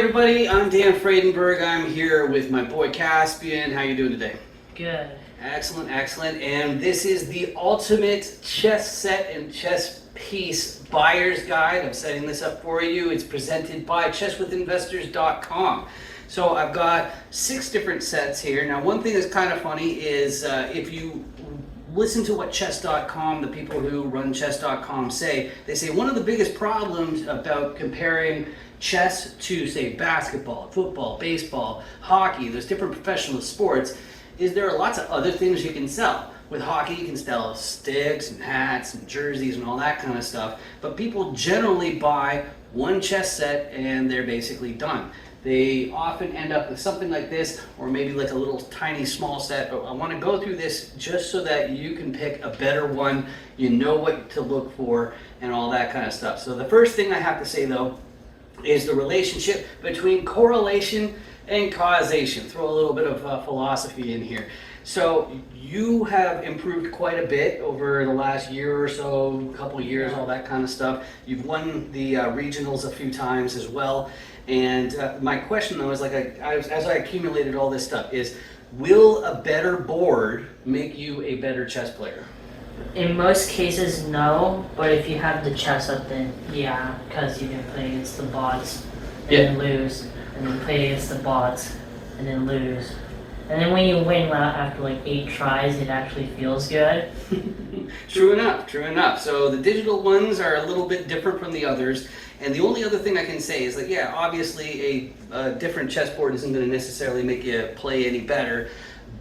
everybody, I'm Dan Friedenberg. I'm here with my boy Caspian. How you doing today? Good. Excellent, excellent. And this is the ultimate chess set and chess piece buyer's guide. I'm setting this up for you. It's presented by chesswithinvestors.com. So I've got 6 different sets here. Now one thing that's kind of funny is if you listen to what chess.com, the people who run chess.com say, they say one of the biggest problems about comparing chess to, say, basketball, football, baseball, hockey, those different professional sports, is there are lots of other things you can sell. With hockey, you can sell sticks and hats and jerseys and all that kind of stuff, but people generally buy one chess set and they're basically done. They often end up with something like this, or maybe like a little tiny small set, but I want to go through this just so that you can pick a better one, you know what to look for, and all that kind of stuff. So the first thing I have to say though, is the relationship between correlation and causation. Throw a little bit of philosophy in here. So you have improved quite a bit over the last year or so, couple of years, all that kind of stuff. You've won the regionals a few times as well. And my question though is, like, as I accumulated all this stuff, is will a better board make you a better chess player? In most cases, no, but if you have the chess up, then yeah, because you can play against the bots and then lose, and then play against the bots and then lose. And then when you win after like 8 tries, it actually feels good. True enough, true enough. So the digital ones are a little bit different from the others. And the only other thing I can say is that, yeah, obviously a different chessboard isn't going to necessarily make you play any better.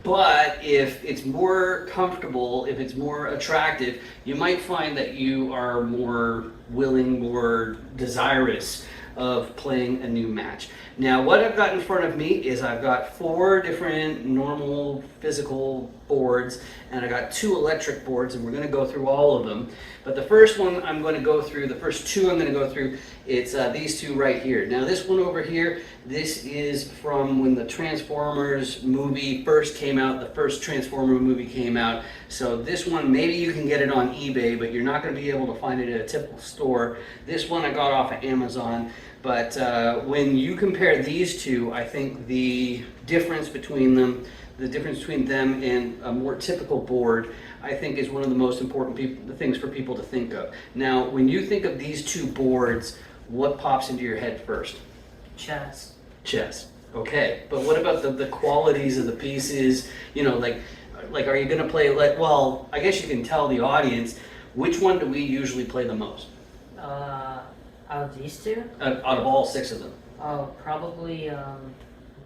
But if it's more comfortable, if it's more attractive, you might find that you are more willing, more desirous of playing a new match. Now what I've got in front of me is I've got 4 different normal physical boards, and I got 2 electric boards, and we're going to go through all of them. But the first one I'm going to go through, the first 2 I'm going to go through, it's these 2 right here. Now this one over here, this is from when the Transformers movie first came out, the first Transformer movie came out. So this one, maybe you can get it on eBay, but you're not going to be able to find it at a typical store. This one I got off of Amazon. But when you compare these 2, I think the difference between them and a more typical board, I think, is one of the most important things for people to think of. Now, when you think of these 2 boards, what pops into your head first? Chess. Chess. Okay, but what about the qualities of the pieces? You know, like are you going to play, like, well, I guess you can tell the audience, which one do we usually play the most? Out of these 2? Out of all 6 of them. Oh, probably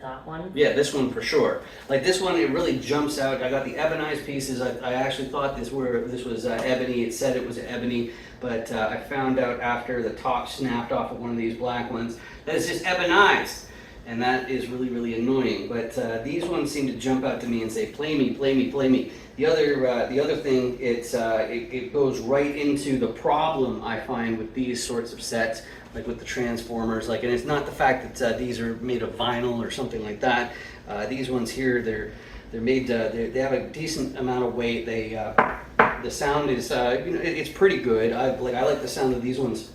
that one. Yeah, this one for sure. Like this one, it really jumps out. I got the ebonized pieces. I actually thought this was ebony. It said it was ebony, but I found out after the top snapped off of one of these black ones that it's just ebonized, and that is really, really annoying. But these ones seem to jump out to me and say, "Play me, play me, play me." The other thing, it goes right into the problem I find with these sorts of sets, like with the Transformers. Like, and it's not the fact that these are made of vinyl or something like that. These ones here, they're made. They have a decent amount of weight. The sound is it's pretty good. I like the sound of these ones.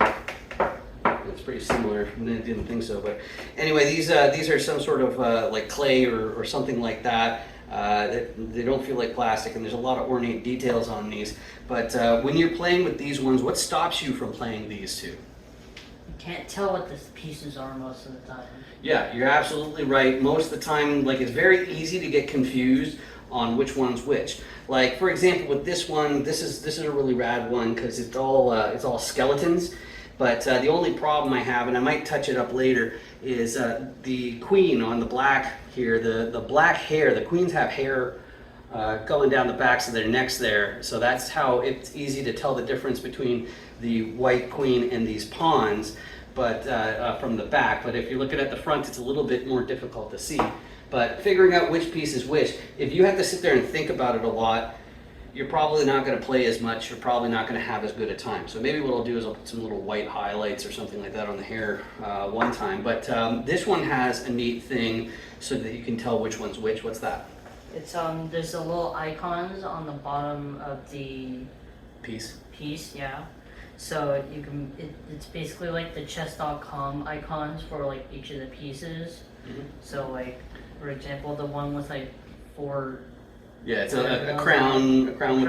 It's pretty similar. I didn't think so, but anyway, these are some sort of like clay or something like that. They don't feel like plastic, and there's a lot of ornate details on these. But when you're playing with these ones, what stops you from playing these 2? You can't tell what the pieces are most of the time. Yeah, you're absolutely right. Most of the time, like, it's very easy to get confused on which one's which. Like, for example, with this one, this is a really rad one because it's all skeletons. But the only problem I have, and I might touch it up later, is the queen on the black here, the black hair. The queens have hair going down the backs of their necks there, so that's how it's easy to tell the difference between the white queen and these pawns, but from the back. But if you're looking at the front, it's a little bit more difficult to see. But figuring out which piece is which, if you have to sit there and think about it a lot, you're probably not going to play as much. You're probably not going to have as good a time. So maybe what I'll do is I'll put some little white highlights or something like that on the hair one time. But this one has a neat thing so that you can tell which one's which. What's that? It's there's the little icons on the bottom of the Piece. yeah. So you can, it's basically like the chess.com icons for like each of the pieces. So like, for example, the one with like 4. Yeah, it's a crown. Crown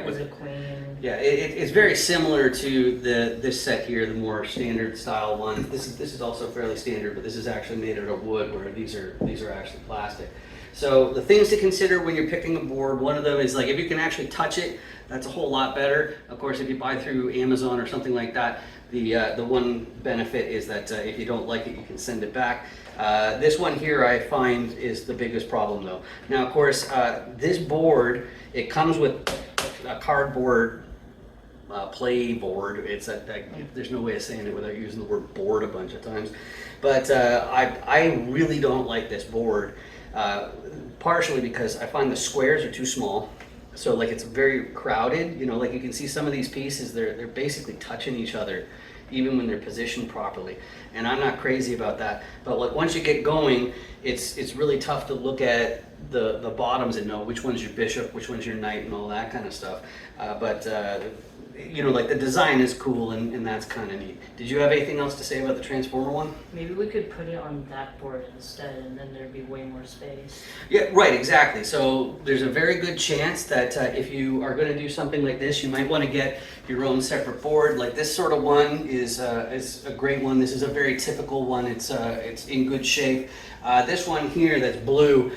With a queen. Yeah, it's very similar to this set here, the more standard style one. This is also fairly standard, but this is actually made out of wood, where these are actually plastic. So the things to consider when you're picking a board, one of them is like if you can actually touch it, that's a whole lot better. Of course, if you buy through Amazon or something like that, the one benefit is that if you don't like it, you can send it back. This one here I find is the biggest problem though. Now of course, this board, it comes with a cardboard play board. It's there's no way of saying it without using the word board a bunch of times. But I really don't like this board, partially because I find the squares are too small. So like it's very crowded, like you can see some of these pieces, they're basically touching each other, even when they're positioned properly. And I'm not crazy about that. But like once you get going, it's really tough to look at the bottoms and know which one's your bishop, which one's your knight, and all that kind of stuff. Like the design is cool, and that's kind of neat. Did you have anything else to say about the Transformer one? Maybe we could put it on that board instead, and then there'd be way more space. Yeah, right, exactly. So there's a very good chance that if you are going to do something like this, you might want to get your own separate board. Like this sort of one is a great one. This is a very typical one. It's in good shape. This one here that's blue,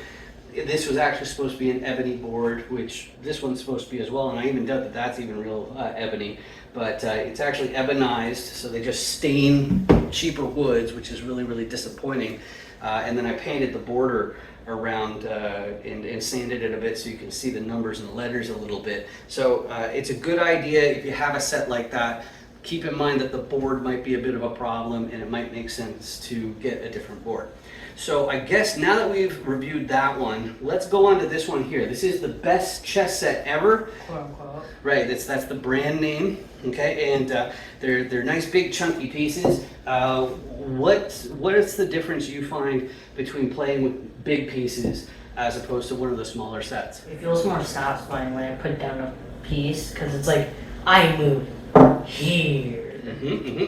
this was actually supposed to be an ebony board, which this one's supposed to be as well, and I even doubt that that's even real ebony, but it's actually ebonized, so they just stain cheaper woods, which is really, really disappointing. And then I painted the border around and sanded it a bit so you can see the numbers and the letters a little bit. So it's a good idea if you have a set like that. Keep in mind that the board might be a bit of a problem, and it might make sense to get a different board. So I guess now that we've reviewed that one, let's go on to this one here. This is the best chess set ever. Quote unquote. Right, that's the brand name. Okay, and they're nice big chunky pieces. What is the difference you find between playing with big pieces as opposed to one of the smaller sets? It feels more satisfying when I put down a piece, because it's like I move here.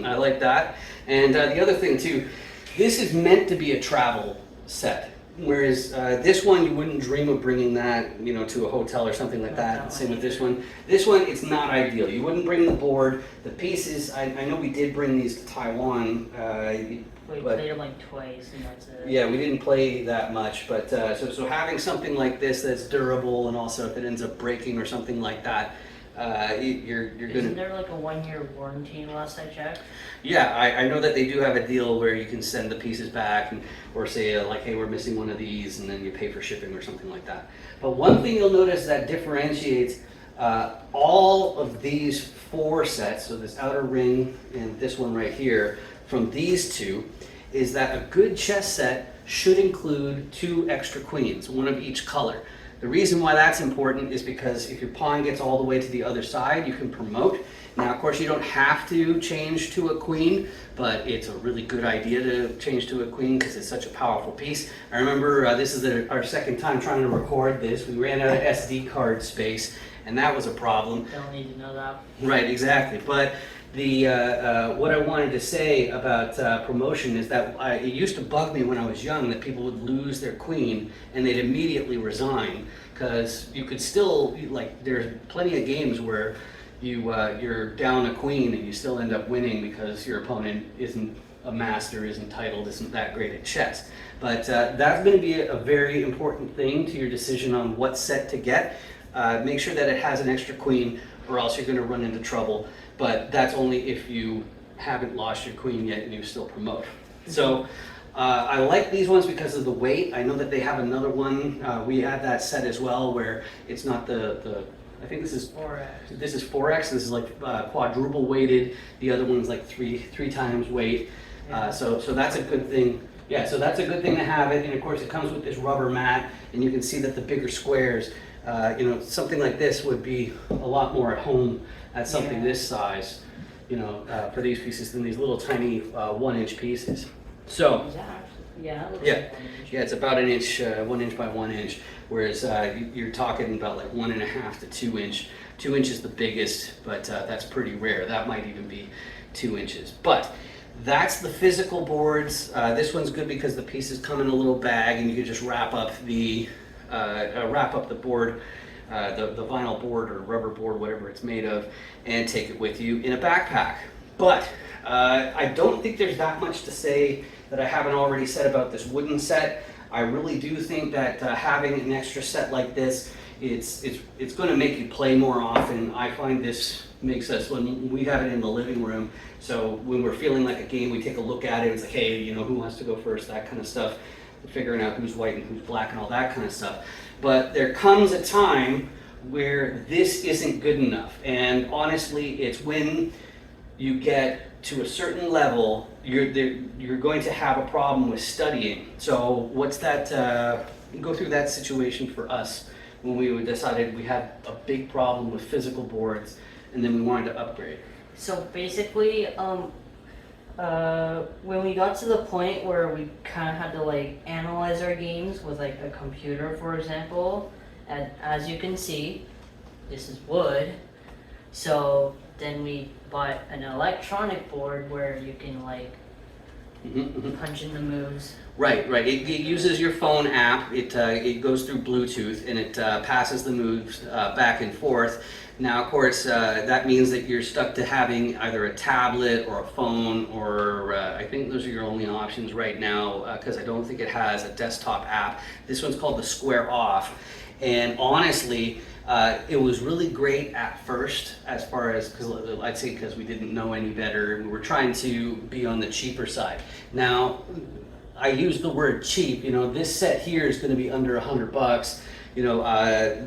I like that. And the other thing too, this is meant to be a travel set, whereas this one you wouldn't dream of bringing that, to a hotel or something like that. Same with this one. This one, it's not ideal. You wouldn't bring the board. The pieces, I know we did bring these to Taiwan. We played them like twice, and that's it. Yeah, we didn't play that much, but so having something like this that's durable, and also if it ends up breaking or something like that, you're gonna. Isn't there like a 1-year warranty last I checked? Yeah, I know that they do have a deal where you can send the pieces back, or say like, hey, we're missing one of these, and then you pay for shipping or something like that. But one thing you'll notice that differentiates all of these 4 sets, so this outer ring and this one right here, from these two, is that a good chess set should include 2 extra queens, one of each color. The reason why that's important is because if your pawn gets all the way to the other side, you can promote. Now, of course, you don't have to change to a queen, but it's a really good idea to change to a queen because it's such a powerful piece. I remember this is our second time trying to record this. We ran out of SD card space, and that was a problem. Don't need to know that. Right, exactly. But the what I wanted to say about promotion is that it used to bug me when I was young that people would lose their queen and they'd immediately resign, because you could still, like, there's plenty of games where you're down a queen and you still end up winning because your opponent isn't a master, isn't titled, isn't that great at chess. But that's going to be a very important thing to your decision on what set to get. Make sure that it has an extra queen, or else you're going to run into trouble. But that's only if you haven't lost your queen yet and you still promote. So I like these ones because of the weight. I know that they have another one. We had that set as well where it's not the I think this is 4x. This is 4x. This is like quadruple weighted. The other one's like three times weight. So that's a good thing. Yeah, so that's a good thing to have it. And of course, it comes with this rubber mat, and you can see that the bigger squares, something like this would be a lot more at home at something this size, for these pieces than these little tiny 1-inch pieces. So, Yeah, it looks Yeah. like 1 inch. Yeah, it's about an inch, 1 inch by 1 inch, whereas you're talking about like 1.5 to 2 inch. 2 inch is the biggest, but that's pretty rare. That might even be 2 inches. But that's the physical boards. This one's good because the pieces come in a little bag, and you can just wrap up the board, the vinyl board or rubber board, whatever it's made of, and take it with you in a backpack. But I don't think there's that much to say that I haven't already said about this wooden set. I really do think that having an extra set like this, it's going to make you play more often. I find this makes us, when we have it in the living room, so when we're feeling like a game, we take a look at it. It's like, hey, who wants to go first? That kind of stuff. Figuring out who's white and who's black and all that kind of stuff. But there comes a time where this isn't good enough. And honestly, it's when you get to a certain level, you're going to have a problem with studying. So what's that, go through that situation for us when we decided we had a big problem with physical boards and then we wanted to upgrade. So basically, when we got to the point where we kind of had to like analyze our games with like a computer, for example, and as you can see, this is wood. So then we bought an electronic board where you can like punch in the moves. Right. It uses your phone app. It goes through Bluetooth and it passes the moves back and forth. Now, of course, that means that you're stuck to having either a tablet or a phone, or I think those are your only options right now, because I don't think it has a desktop app. This one's called the Square Off, and honestly, it was really great at first, as far as, because I'd say because we didn't know any better. We were trying to be on the cheaper side. Now, I use the word cheap. This set here is going to be under $100.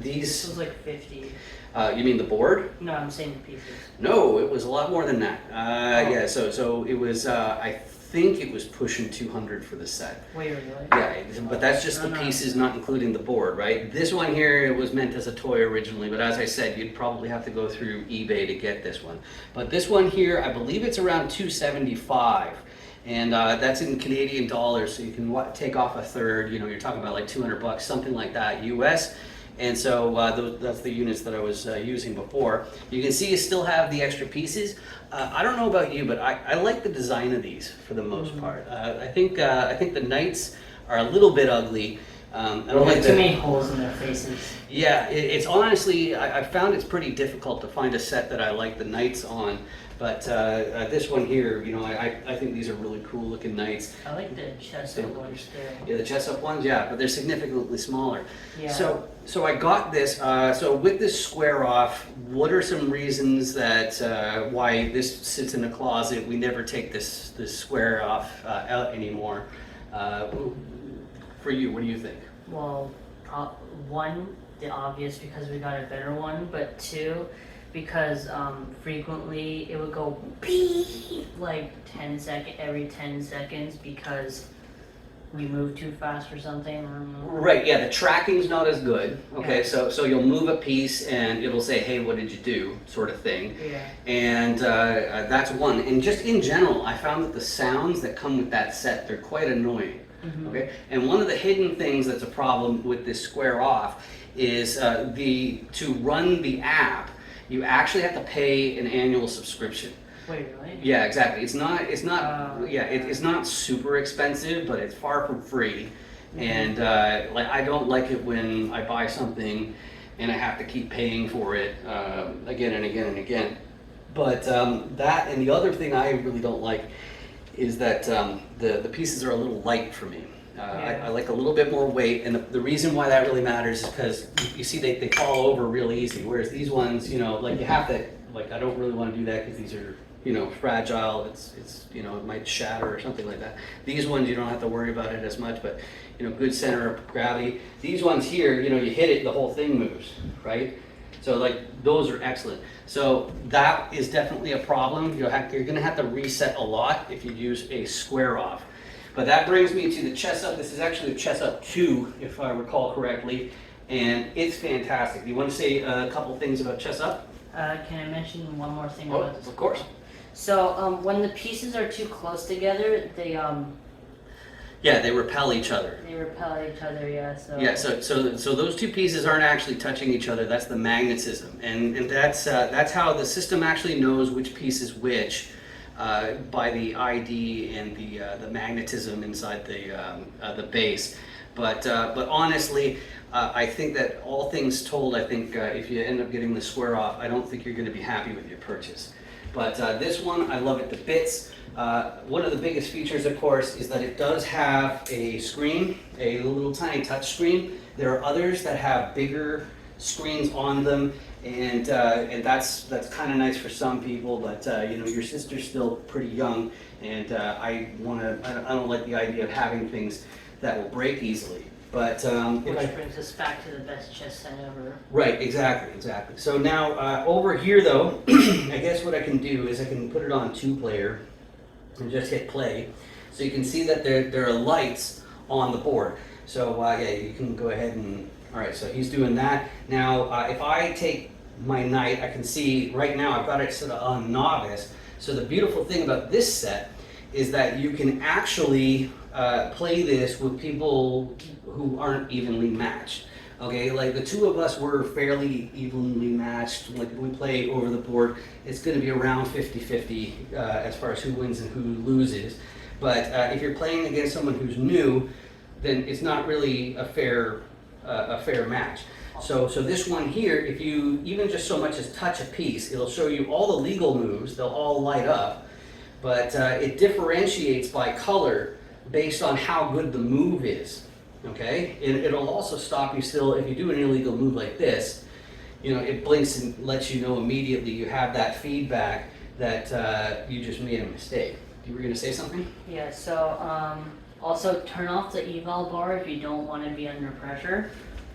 This was like 50. You mean the board? No, I'm saying the pieces. No, it was a lot more than that. Oh. Yeah, so it was, I think it was pushing 200 for the set. Wait, really? Yeah, but that's just the pieces, not including the board, right? This one here, it was meant as a toy originally, but as I said, you'd probably have to go through eBay to get this one. But this one here, I believe it's around $275. And that's in Canadian dollars, so you can take off a third. You're talking about like $200, something like that, US. And so that's the units that I was using before. You can see you still have the extra pieces. I don't know about you, but I like the design of these for the most part. I think the knights are a little bit ugly. I don't like too many holes in their faces. Yeah, it's honestly, I found it's pretty difficult to find a set that I like the knights on. But this one here, I think these are really cool looking knights. I like the chest-up ones too. Yeah, the chest-up ones, yeah, but they're significantly smaller. Yeah. So I got this. So with this Square Off, what are some reasons that why this sits in the closet? We never take this Square Off out anymore. For you, what do you think? Well, one, the obvious, because we got a better one, but two, because frequently it would go beep like every 10 seconds because we move too fast or something. Right, yeah, the tracking's not as good. Okay, Yeah. so you'll move a piece and it'll say, hey, what did you do, sort of thing. Yeah. And that's one. And just in general, I found that the sounds that come with that set, they're quite annoying. Mm-hmm. Okay, and one of the hidden things that's a problem with this Square Off is to run the app, you actually have to pay an annual subscription. Wait, really? Yeah, exactly. It's not super expensive, but it's far from free. Mm-hmm. And I don't like it when I buy something and I have to keep paying for it again and again and again. But that, and the other thing I really don't like is that the pieces are a little light for me. I like a little bit more weight, and the reason why that really matters is because you see they fall over real easy, whereas these ones, you have to, I don't really want to do that because these are, fragile, it's it might shatter or something like that. These ones, you don't have to worry about it as much, but, good center of gravity. These ones here, you hit it, the whole thing moves, right? So those are excellent. So that is definitely a problem. You're going to have to reset a lot if you use a Square Off. But that brings me to the chest-up. This is actually the chest-up 2, if I recall correctly, and it's fantastic. Do you want to say a couple things about chest-up? Can I mention one more thing about this? Of course. So when the pieces are too close together, they Yeah, they repel each other. They repel each other, yeah. So Yeah, so those two pieces aren't actually touching each other. That's the magnetism, and that's how the system actually knows which piece is which by the ID and the magnetism inside the base. But honestly, I think that all things told, I think if you end up getting the square off, I don't think you're going to be happy with your purchase. But this one, I love it to bits. One of the biggest features, of course, is that it does have a screen, a little tiny touch screen. There are others that have bigger screens on them, and that's kind of nice for some people. But you know, your sister's still pretty young, and I don't like the idea of having things that will break easily. But which brings us back to the best chess set ever. Right, exactly. So now over here, though, I guess what I can do is I can put it on 2-player and just hit play, so you can see that there are lights on the board. So yeah, you can go ahead and, all right, so he's doing that. Now if I take my knight, I can see right now I've got it sort of on novice. So the beautiful thing about this set is that you can actually play this with people who aren't evenly matched. Okay, like the two of us were fairly evenly matched. Like if we play over the board, it's going to be around 50-50 as far as who wins and who loses. But if you're playing against someone who's new, then it's not really a fair match. So this one here, if you even just so much as touch a piece, it'll show you all the legal moves. They'll all light up, but it differentiates by color based on how good the move is. Okay, and it'll also stop you still if you do an illegal move like this. You know, it blinks and lets you know immediately. You have that feedback that you just made a mistake. You were going to say something? Yeah. So also turn off the eval bar if you don't want to be under pressure.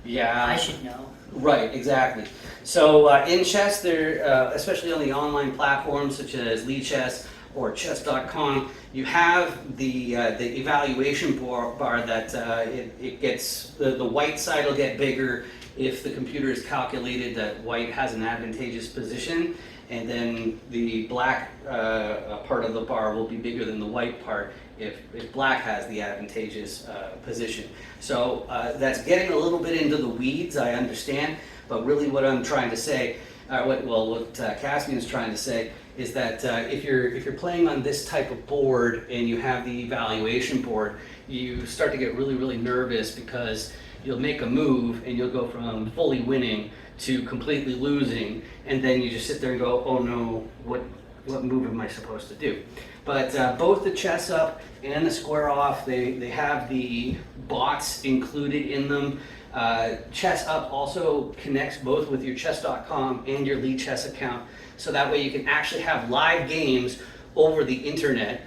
Yeah. I should know. Right, exactly. So in chess, there, especially on the online platforms such as Lichess or chess.com, you have the evaluation bar that it gets, the white side will get bigger if the computer has calculated that white has an advantageous position, and then the black part of the bar will be bigger than the white part if black has the advantageous position. So that's getting a little bit into the weeds, I understand, but really what I'm trying to say, what Caspian's trying to say is that if you're playing on this type of board and you have the evaluation board, you start to get really nervous because you'll make a move and you'll go from fully winning to completely losing, and then you just sit there and go, oh no, what move am I supposed to do? But both the chess up and the square off, they have the bots included in them. Chess Up also connects both with your chess.com and your Lichess account, so that way you can actually have live games over the internet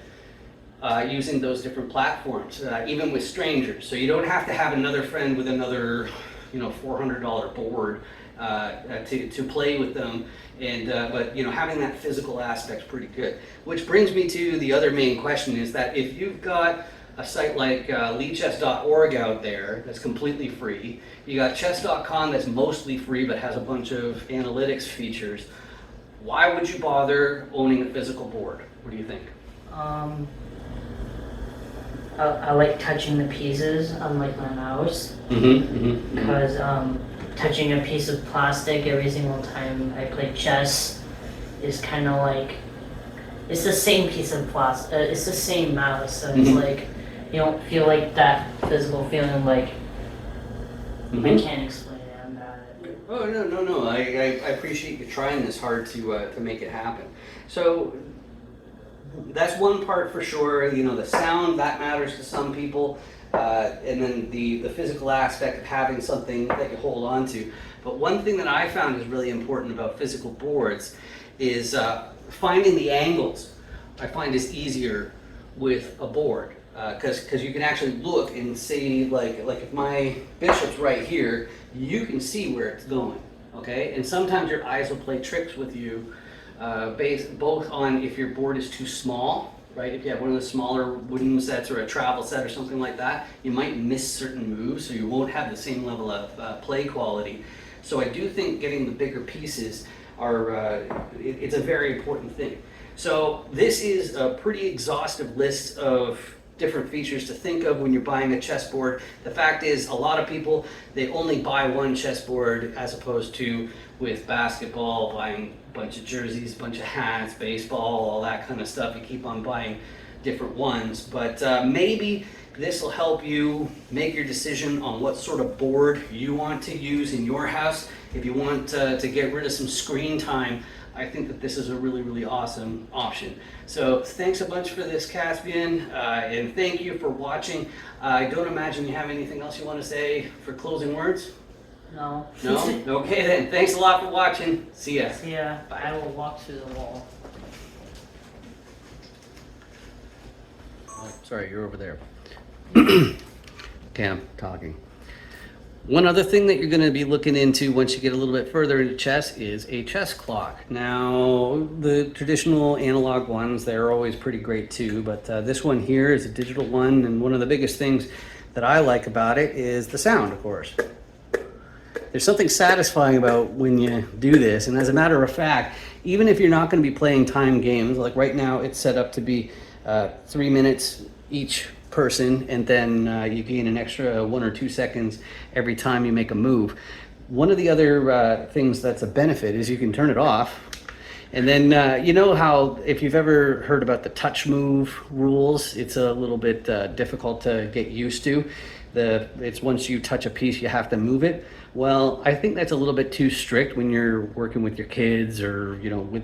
using those different platforms, even with strangers. So you don't have to have another friend with another, $400 board to play with them. And but having that physical aspect's pretty good. Which brings me to the other main question: is that if you've got a site like lichess.org out there that's completely free, you got chess.com that's mostly free but has a bunch of analytics features, why would you bother owning a physical board? What do you think? I like touching the pieces, unlike my mouse, because touching a piece of plastic every single time I play chess is kind of like, it's the same piece of plastic, it's the same mouse, so it's like, you don't feel like that physical feeling, like, I can't explain it, I'm bad at it. Oh, no, I appreciate you trying this hard to make it happen. So, that's one part for sure. The sound, that matters to some people, and then the physical aspect of having something that you hold on to. But one thing that I found is really important about physical boards is finding the angles. I find is easier with a board, because you can actually look and see, like if my bishop's right here, you can see where it's going, okay? And sometimes your eyes will play tricks with you, based both on if your board is too small, right? If you have one of the smaller wooden sets or a travel set or something like that, you might miss certain moves, so you won't have the same level of play quality. So I do think getting the bigger pieces are, it's a very important thing. So this is a pretty exhaustive list of different features to think of when you're buying a chessboard. The fact is, a lot of people, they only buy one chessboard, as opposed to with basketball, buying a bunch of jerseys, a bunch of hats, baseball, all that kind of stuff. You keep on buying different ones. But maybe this will help you make your decision on what sort of board you want to use in your house. If you want to get rid of some screen time, I think that this is a really, really awesome option. So thanks a bunch for this, Caspian, and thank you for watching. I don't imagine you have anything else you want to say for closing words? No. No? Okay then. Thanks a lot for watching. See ya. See ya. Bye. I will walk through the wall. Oh, sorry, you're over there. Okay, I'm talking. One other thing that you're going to be looking into once you get a little bit further into chess is a chess clock. Now, the traditional analog ones, they're always pretty great too, but this one here is a digital one, and one of the biggest things that I like about it is the sound, of course. There's something satisfying about when you do this, and as a matter of fact, even if you're not going to be playing time games, like right now it's set up to be 3 minutes each person, and then you gain an extra 1 or 2 seconds every time you make a move. One of the other things that's a benefit is you can turn it off, and then you know how if you've ever heard about the touch move rules, it's a little bit difficult to get used to. It's once you touch a piece you have to move it. Well, I think that's a little bit too strict when you're working with your kids or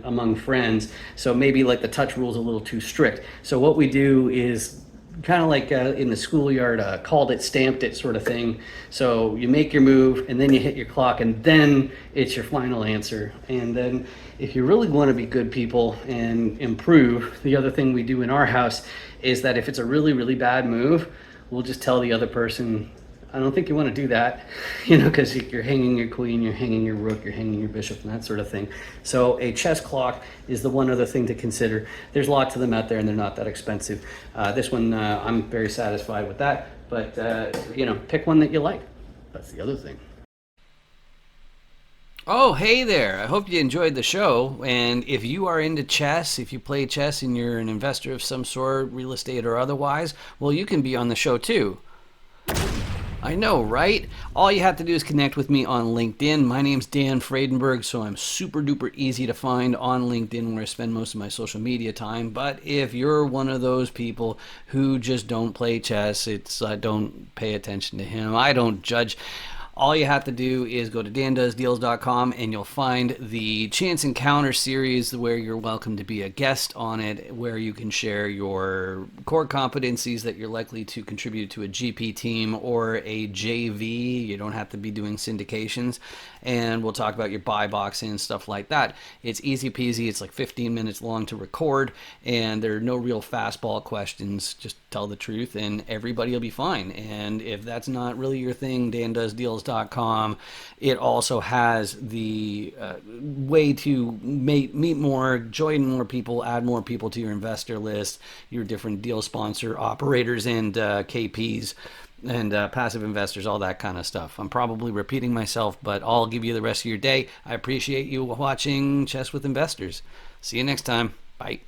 among friends, so maybe like the touch rule is a little too strict. So what we do is kind of like in the schoolyard, called it, stamped it sort of thing. So you make your move and then you hit your clock and then it's your final answer. And then if you really want to be good people and improve, the other thing we do in our house is that if it's a really, really bad move, we'll just tell the other person, I don't think you want to do that, because you're hanging your queen, you're hanging your rook, you're hanging your bishop, and that sort of thing. So a chess clock is the one other thing to consider. There's lots of them out there, and they're not that expensive. This one, I'm very satisfied with that, but pick one that you like. That's the other thing. Oh, hey there. I hope you enjoyed the show. And if you are into chess, if you play chess and you're an investor of some sort, real estate or otherwise, well, you can be on the show too. I know, right? All you have to do is connect with me on LinkedIn. My name's Dan Fredenberg, so I'm super duper easy to find on LinkedIn, where I spend most of my social media time. But if you're one of those people who just don't play chess, don't pay attention to him. I don't judge. All you have to do is go to dandoesdeals.com and you'll find the Chance Encounter series where you're welcome to be a guest on it, where you can share your core competencies that you're likely to contribute to a GP team or a JV. You don't have to be doing syndications. And we'll talk about your buy boxing and stuff like that. It's easy peasy. It's like 15 minutes long to record, and there are no real fastball questions. Just tell the truth and everybody will be fine. And if that's not really your thing, dandoesdeals.com, it also has the way to meet more, join more people, add more people to your investor list, your different deal sponsor operators and KPs and passive investors, all that kind of stuff. I'm probably repeating myself, but I'll give you the rest of your day. I appreciate you watching Chess with Investors. See you next time. Bye.